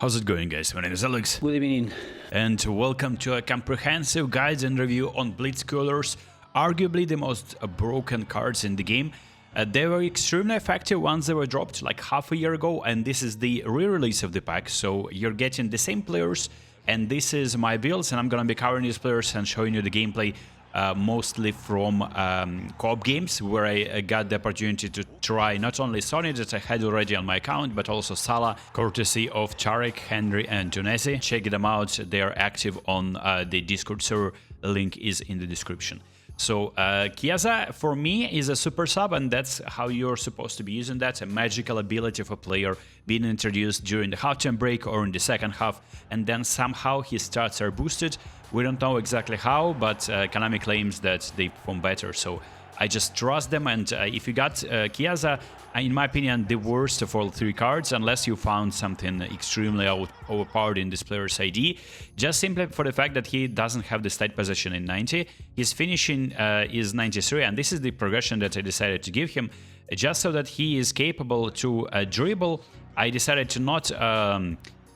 How's it going, guys? My name is Alex. Good evening. And welcome to a comprehensive guide and review on Blitz coolers, arguably the most broken cards in the game. They were extremely effective once they were dropped like half a year ago, and this is the re-release of the pack, so you're getting the same players, and this is my builds, and I'm gonna be covering these players and showing you the gameplay mostly from co-op games, where I got the opportunity to try not only Sony that I had already on my account, but also Salah, courtesy of Tarek, Henry and Tunesi. Check them out, they are active on the Discord server, the link is in the description. So Chiesa for me is a super sub, and that's how you're supposed to be using that, a magical ability of a player being introduced during the halftime break or in the second half, and then somehow his stats are boosted. We don't know exactly how, but Konami claims that they perform better, so I just trust them. And if you got Chiesa, in my opinion, the worst of all three cards, unless you found something extremely overpowered in this player's ID, just simply for the fact that he doesn't have the state position in 90. His finishing is 93, and this is the progression that I decided to give him, just so that he is capable to dribble. I decided to not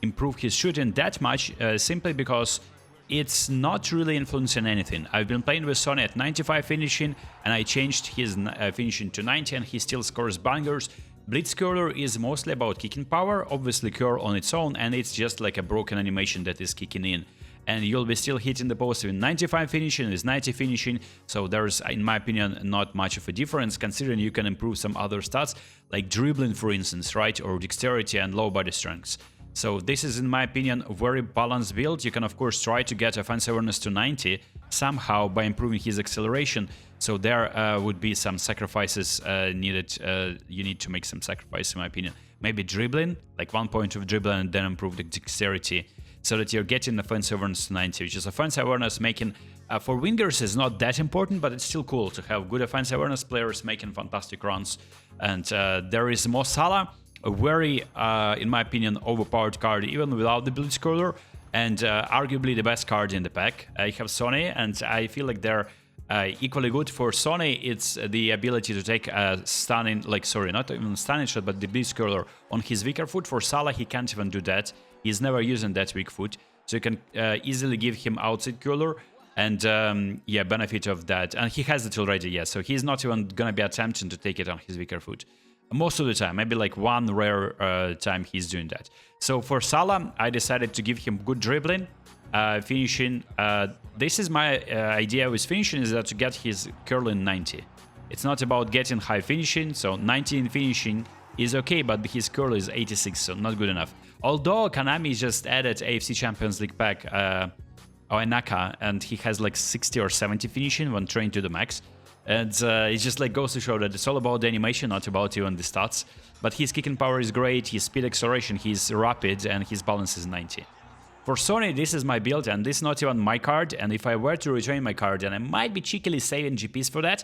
improve his shooting that much, simply because it's not really influencing anything. I've been playing with Sony at 95 finishing, and I changed his finishing to 90, and he still scores bangers. Blitz curler is mostly about kicking power, obviously curl on its own, and it's just like a broken animation that is kicking in. And you'll be still hitting the post with 95 finishing, with 90 finishing, so there's, in my opinion, not much of a difference, considering you can improve some other stats, like dribbling, for instance, right, or dexterity and low body strength. So this is, in my opinion, a very balanced build. You can, of course, try to get offensive awareness to 90 somehow by improving his acceleration. So there would be some sacrifices needed. You need to make some sacrifice, in my opinion. Maybe dribbling, like 1 point of dribbling, and then improve the dexterity, so that you're getting offensive awareness to 90, which is offensive awareness making, for wingers is not that important, but it's still cool to have good offensive awareness players making fantastic runs. And there is Mo Salah, a very, in my opinion, overpowered card, even without the Blitz curler, and arguably the best card in the pack. I have Sony, and I feel like they're equally good. For Sony, it's the ability to take a stunning, not even stunning shot, but the Blitz curler on his weaker foot. For Salah, he can't even do that. He's never using that weak foot, so you can easily give him outside curler, and yeah, benefit of that. And he has it already, yeah, so he's not even gonna be attempting to take it on his weaker foot. Most of the time, maybe like one rare time he's doing that. So for Salah, I decided to give him good dribbling, finishing. This is my idea with finishing, is that to get his curling 90. It's not about getting high finishing, so 90 in finishing is okay, but his curl is 86, so not good enough. Although Konami just added AFC Champions League pack Oenaka, and he has like 60 or 70 finishing when trained to the max. And it just like goes to show that it's all about the animation, not about even the stats. But his kicking power is great, his speed acceleration, he's rapid, and his balance is 90. For Sony, this is my build, and this is not even my card. And if I were to retrain my card, and I might be cheekily saving GPs for that,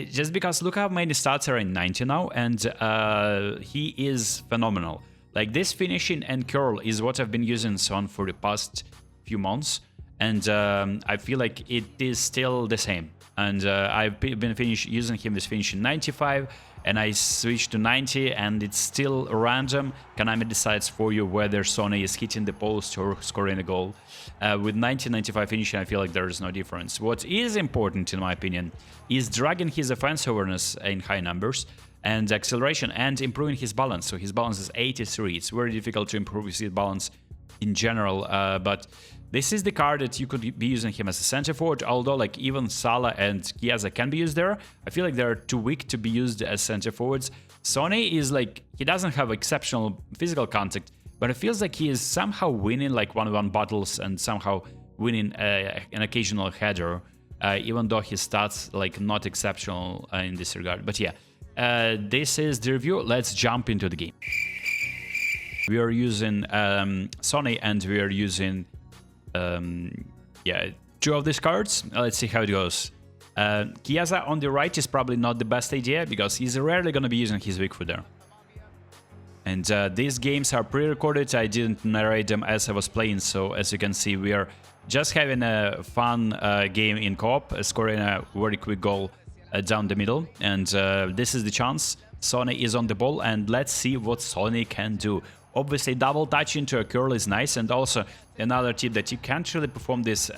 just because look how many stats are in 90 now, and he is phenomenal. Like this finishing and curl is what I've been using on for the past few months, and I feel like it is still the same. And I've been using him with finishing 95, and I switched to 90, and it's still random. Konami decides for you whether Sony is hitting the post or scoring a goal. With 90-95 finishing, I feel like there is no difference. What is important, in my opinion, is dragging his offensive awareness in high numbers, and acceleration, and improving his balance. So his balance is 83. It's very difficult to improve his balance in general, but this is the card that you could be using him as a center forward, although like even Salah and Chiesa can be used there. I feel like they're too weak to be used as center forwards. Sony is like, he doesn't have exceptional physical contact, but it feels like he is somehow winning like 1v1 battles and somehow winning an occasional header, even though his stats like not exceptional in this regard. But yeah, this is the review. Let's jump into the game. We are using Sony, and we are using yeah, 2 of these cards. Let's see how it goes. Chiesa on the right is probably not the best idea, because he's rarely going to be using his weak foot there. And these games are pre-recorded. I didn't narrate them as I was playing, so as you can see, we are just having a fun game in co-op, scoring a very quick goal down the middle. And this is the chance. Sony is on the ball, and let's see what Sony can do. Obviously, double touch into a curl is nice, and also another tip that you can't really perform this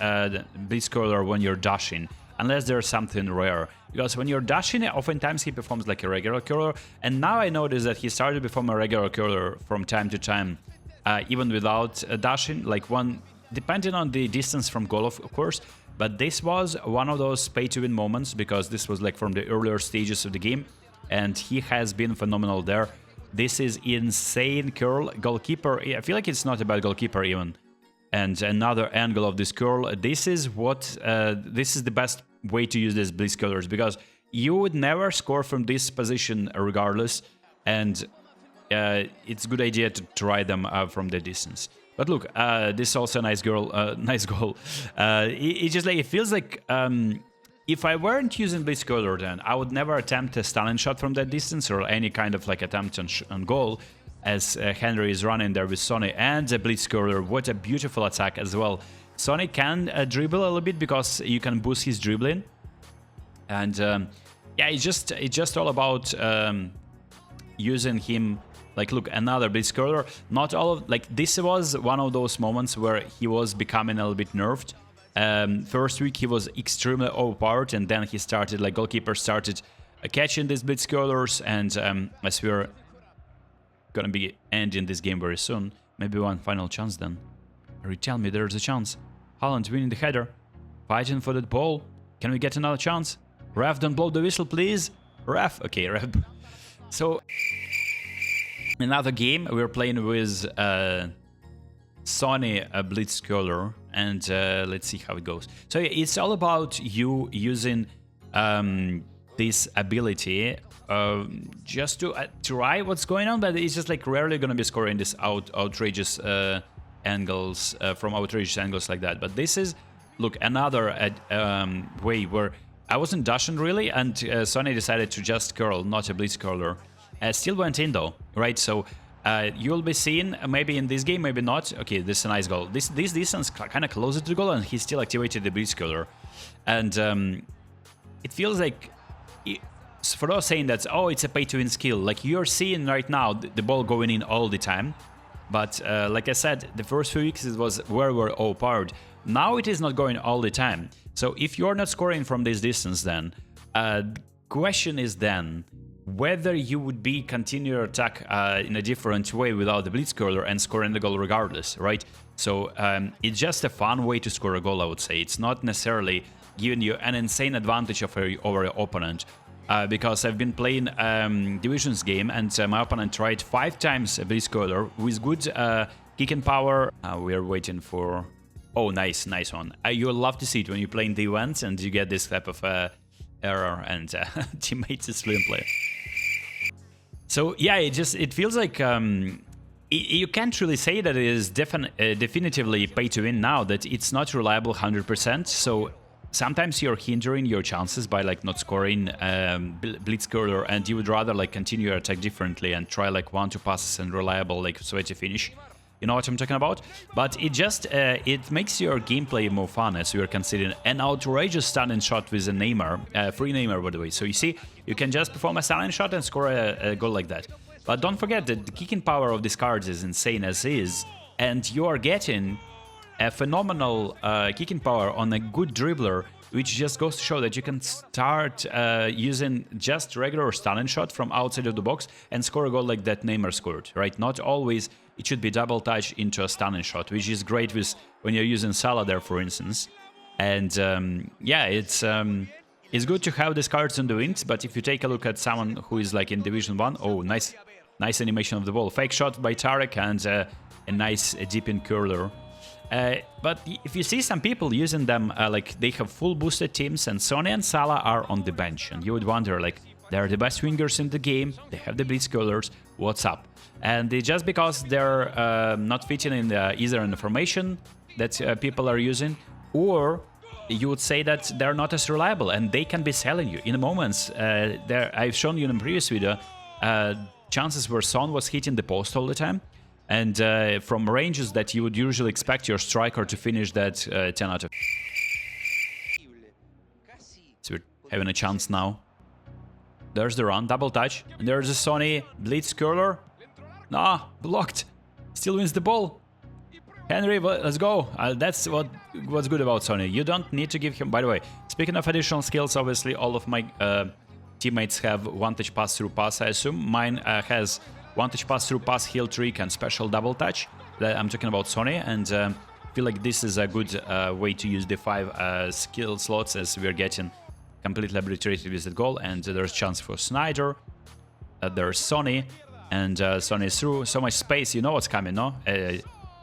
Blitz curler when you're dashing, unless there's something rare. Because when you're dashing, oftentimes he performs like a regular curler, and now I notice that he started to perform a regular curler from time to time, even without dashing, like one, depending on the distance from goal, of course. But this was one of those pay-to-win moments, because this was like from the earlier stages of the game, and he has been phenomenal there. This is insane curl. Goalkeeper, I feel like it's not about goalkeeper even. And another angle of this curl. This is the best way to use these Blitz curlers, because you would never score from this position regardless, and it's a good idea to try them from the distance. But look, this is also a nice goal. It just like, it feels like if I weren't using Blitz curler, then I would never attempt a stunning shot from that distance, or any kind of like attempt on goal, as Henry is running there with Sonny and the Blitz curler. What a beautiful attack as well. Sonny can dribble a little bit, because you can boost his dribbling, and yeah, it's just all about using him. Like, look, another Blitz curler. Not all of, like, this was one of those moments where he was becoming a little bit nerfed. First week he was extremely overpowered, and then he started, like, goalkeeper started catching these Blitz curlers, and as we're gonna be ending this game very soon, maybe one final chance then. Or you tell me there's a chance. Haaland winning the header, fighting for that ball. Can we get another chance? Ref, don't blow the whistle, please. Ref, okay, ref. So another game, we're playing with Sonny Blitz curler, and let's see how it goes. So yeah, it's all about you using this ability just to try what's going on, but it's just like rarely gonna be scoring this outrageous angles from outrageous angles like that. But this is, look, another way where I wasn't dashing really, and Sonny decided to just curl, not a Blitz curler. Still went in though, right? So you'll be seeing maybe in this game, maybe not. Okay, this is a nice goal. This distance kind of closer to the goal, and he still activated the Blitz curler. And it feels like, for those saying that, oh, it's a pay-to-win skill, like you're seeing right now the ball going in all the time. But like I said, the first few weeks it was where we're overpowered. Now it is not going all the time. So if you're not scoring from this distance, then the question is then whether you would be continue your attack in a different way without the Blitz curler and scoring the goal regardless, right? So it's just a fun way to score a goal, I would say. It's not necessarily giving you an insane advantage over your opponent. Because I've been playing Divisions game, and my opponent tried 5 times a Blitz curler with good kicking power. We're waiting for... Oh, nice one. You'll love to see it when you play in the events and you get this type of error, and teammates is fluent play. So yeah, it feels like you can't really say that it is definitively pay to win now, that it's not reliable 100%. So sometimes you're hindering your chances by like not scoring Blitz curler, and you would rather like continue your attack differently and try like 1-2 passes and reliable like sweaty finish. You know what I'm talking about? But it just it makes your gameplay more fun, as we are considering an outrageous stunning shot with a Neymar, free Neymar by the way. So you see, you can just perform a stunning shot and score a goal like that. But don't forget that the kicking power of these cards is insane as is, and you are getting a phenomenal kicking power on a good dribbler, which just goes to show that you can start using just regular stunning shot from outside of the box and score a goal like that Neymar scored, right? Not always it should be double touch into a stunning shot, which is great with when you're using Salah there, for instance. And yeah, it's good to have these cards on the wings, but if you take a look at someone who is like in Division 1, oh, nice animation of the ball. Fake shot by Tarek, and a nice deep in curler. But if you see some people using them, like they have full boosted teams, and Sonny and Salah are on the bench, and you would wonder, like, they're the best wingers in the game, they have the Blitz curlers, what's up? And just because they're not fitting in either in the formation that people are using, or you would say that they're not as reliable, and they can be selling you in moments. I've shown you in the previous video chances where Son was hitting the post all the time, and from ranges that you would usually expect your striker to finish that 10 out of... So we're having a chance now. There's the run, double touch, and there's a Sonny Blitz curler. Nah, blocked. Still wins the ball. Henry, let's go. That's what's good about Sonny. You don't need to give him... By the way, speaking of additional skills, obviously all of my teammates have one-touch pass-through pass, I assume. Mine has one-touch pass-through pass, heal trick, and special double touch. I'm talking about Sonny, and I feel like this is a good way to use the 5 skill slots, as we're getting completely obliterated with that goal. And there's chance for Snyder. There's Sonny, and Sonny is through. So much space, you know what's coming, no?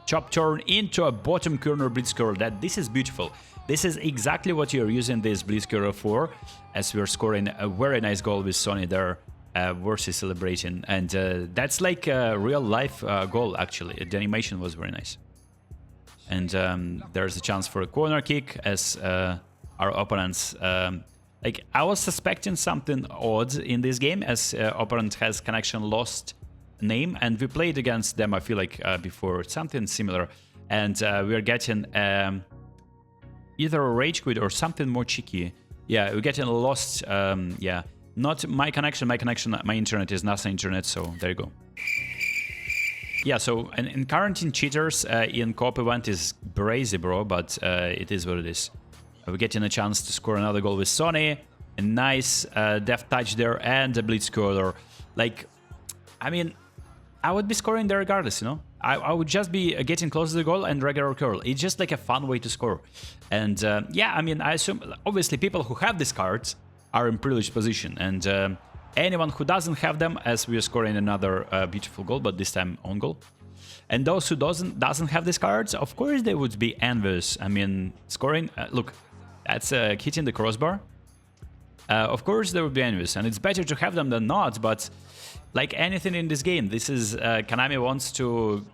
Chop turn into a bottom corner blitz curl. This is beautiful. This is exactly what you're using this blitz curl for, as we're scoring a very nice goal with Sonny there, versus celebrating. And that's like a real life goal, actually. The animation was very nice. And there's a chance for a corner kick, as our opponents... like, I was suspecting something odd in this game, as opponent has connection lost name, and we played against them, I feel like, before, something similar, and we're getting either a rage quit or something more cheeky. Yeah, we're getting lost. Yeah, not my connection. My internet is not internet, so there you go. Yeah, so encouraging cheaters in co-op event is crazy, bro, but it is what it is. We're getting a chance to score another goal with Sonny. A nice deft touch there, and a blitz curler. Like, I mean, I would be scoring there regardless, you know? I would just be getting close to the goal and regular curl. It's just like a fun way to score. And yeah, I mean, I assume, obviously, people who have these cards are in privileged position. And anyone who doesn't have them, as we are scoring another beautiful goal, but this time own goal. And those who doesn't have these cards, of course, they would be envious. I mean, scoring... look, that's hitting the crossbar. Of course, they would be envious. And it's better to have them than not, but... like anything in this game, this is Konami wants to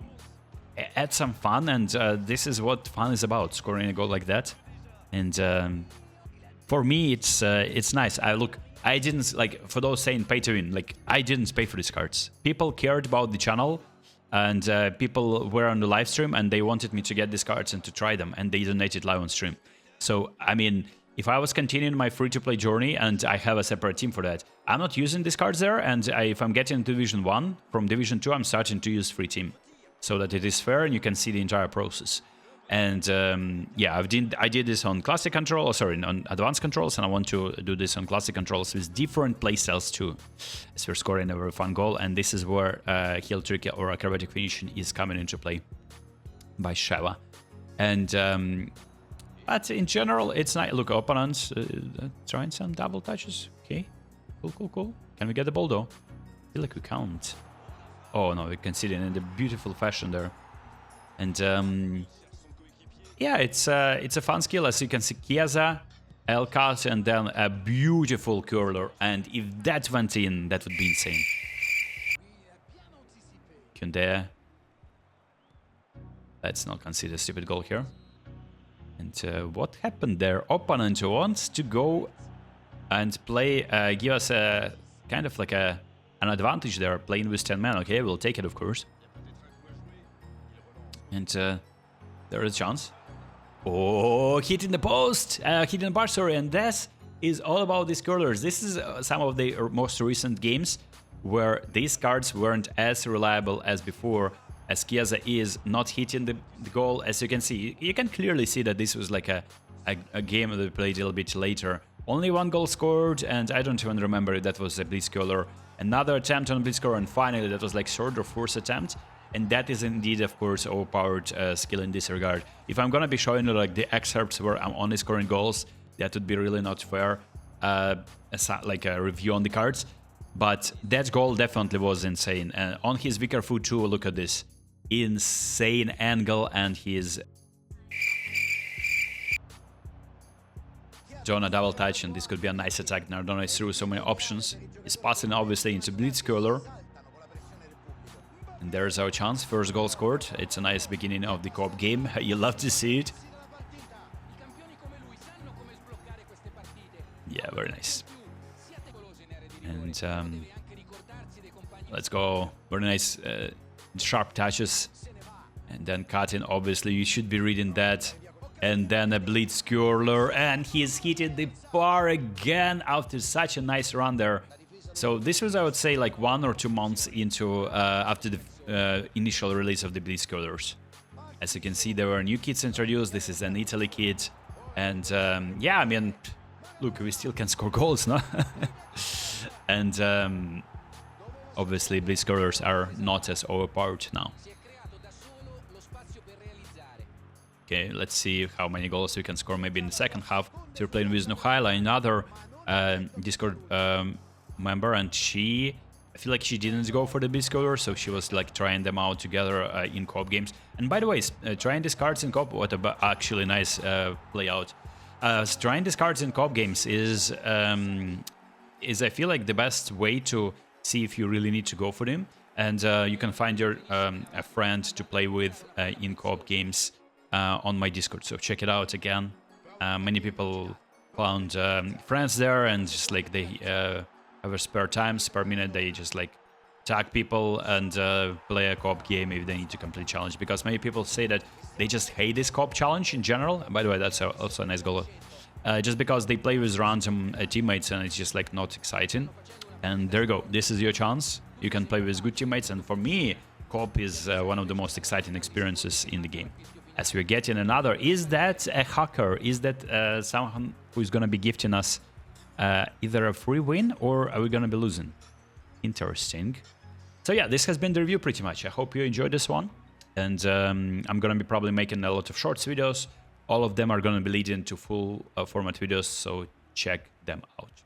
add some fun, and this is what fun is about, scoring a goal like that. And for me, it's nice. I didn't, like, for those saying pay to win, like, I didn't pay for these cards. People cared about the channel, and people were on the live stream, and they wanted me to get these cards and to try them, and they donated live on stream. So, I mean... if I was continuing my free-to-play journey, and I have a separate team for that, I'm not using these cards there, and if I'm getting to Division 1, from Division 2, I'm starting to use free team, so that it is fair and you can see the entire process. And yeah, I did this on classic control, sorry, on advanced controls, and I want to do this on classic controls with different playstyles too, as we're scoring a very fun goal, and this is where heel trick or acrobatic finishing is coming into play by Sheva. And... but in general, it's nice. Look, opponents trying some double touches. Okay, cool. Can we get the ball though? I feel like we can't. Oh no, we conceded in a beautiful fashion there. And yeah, it's a fun skill, as you can see. Chiesa, L cut, and then a beautiful curler. And if that went in, that would be insane. Kunde. Let's not concede a stupid goal here. And what happened there? Opponent wants to go and play, give us a kind of like an advantage there, playing with 10 men. Okay, we'll take it, of course. And there is a chance. Oh, hitting the post, hitting the bar, sorry. And this is all about these curlers. This is some of the most recent games where these cards weren't as reliable as before, as Chiesa is not hitting the goal. As you can see, you can clearly see that this was like a game that we played a little bit later. Only one goal scored, and I don't even remember if that was a blitz curler. Another attempt on a blitz curler, and finally that was like third or fourth attempt. And that is indeed, of course, overpowered skill in this regard. If I'm gonna be showing you like the excerpts where I'm only scoring goals, that would be really not fair, like a review on the cards. But that goal definitely was insane. And on his weaker foot too, look at this. Insane angle, and he's done a double touch, and this could be a nice attack. Nardone is through so many options. He's passing obviously into blitz curler. And there's our chance. First goal scored. It's a nice beginning of the co-op game. You love to see it. Yeah, very nice. And let's go. Very nice sharp touches. And then cutting, obviously, you should be reading that. And then a blitz curler. And he's hitting the bar again after such a nice run there. So this was, I would say, like 1 or 2 months into after the initial release of the Blitz colors. As you can see, there were new kits introduced. This is an Italy kit. And yeah, I mean, look, we still can score goals, no? And obviously, Blitz colors are not as overpowered now. Okay, let's see how many goals we can score maybe in the second half. So we're playing with Nuhaila, another Discord member, and I feel like she didn't go for the Blitz colors, so she was like trying them out together in co-op games. And by the way, trying these cards in co-op, what a actually nice play out. Trying these cards in co-op games is I feel like the best way to see if you really need to go for them. And you can find your a friend to play with in co-op games on my Discord. So check it out again. Many people found friends there, and just like they have a spare minute, they just like tag people and play a co-op game if they need to complete challenge. Because many people say that they just hate this co-op challenge in general. And by the way, that's also a nice goal. Just because they play with random teammates and it's just like not exciting. And there you go. This is your chance. You can play with good teammates. And for me, co-op is one of the most exciting experiences in the game. As we're getting another, is that a hacker? Is that someone who's going to be gifting us either a free win, or are we going to be losing? Interesting. So yeah, this has been the review pretty much. I hope you enjoyed this one. And I'm going to be probably making a lot of shorts videos. All of them are going to be leading to full format videos, so check them out.